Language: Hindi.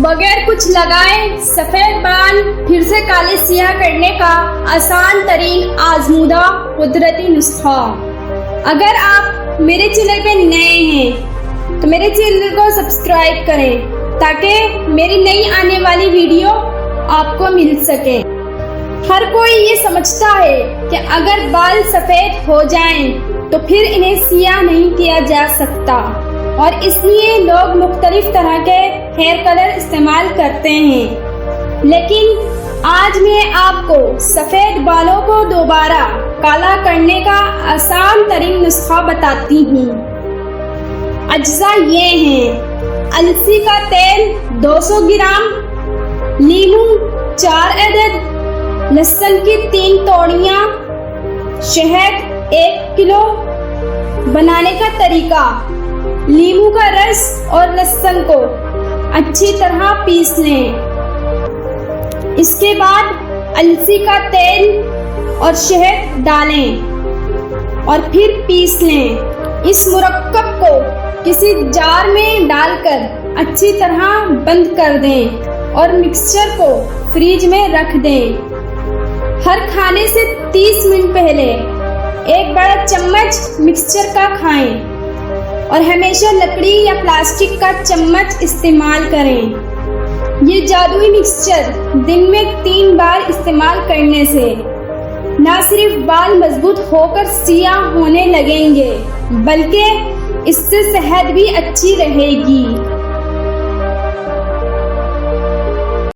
बगैर कुछ लगाए सफेद बाल फिर से काले सियाह करने का आसान तरीन आजमूदा कुदरती नुस्खा। अगर आप मेरे चैनल पे नए हैं तो मेरे चैनल को सब्सक्राइब करें ताकि मेरी नई आने वाली वीडियो आपको मिल सके। हर कोई ये समझता है कि अगर बाल सफेद हो जाएं तो फिर इन्हें सियाह नहीं किया जा सकता और इसलिए लोग मुख्तलिफ तरह के हेयर कलर इस्तेमाल करते हैं। लेकिन आज मैं आपको सफेद बालों को दोबारा काला करने का आसान तरीन नुस्खा बताती हूँ। अज्जा ये हैं: अलसी का तेल 200 ग्राम, नींबू 4 अदद, लहसुन की 3 तोड़ियाँ, शहद 1 किलो। बनाने का तरीका: नींबू का रस और लहसुन को अच्छी तरह पीस लें। इसके बाद अलसी का तेल और शहद डालें और फिर पीस लें। इस मुरक्कब को किसी जार में डालकर अच्छी तरह बंद कर दें और मिक्सचर को फ्रिज में रख दें। हर खाने से 30 मिनट पहले 1 बड़ा चम्मच मिक्सचर का खाएं और हमेशा लकड़ी या प्लास्टिक का चम्मच इस्तेमाल करें। ये जादुई मिक्सचर दिन में 3 बार इस्तेमाल करने से न सिर्फ बाल मजबूत होकर सियाह होने लगेंगे बल्कि इससे सेहत भी अच्छी रहेगी।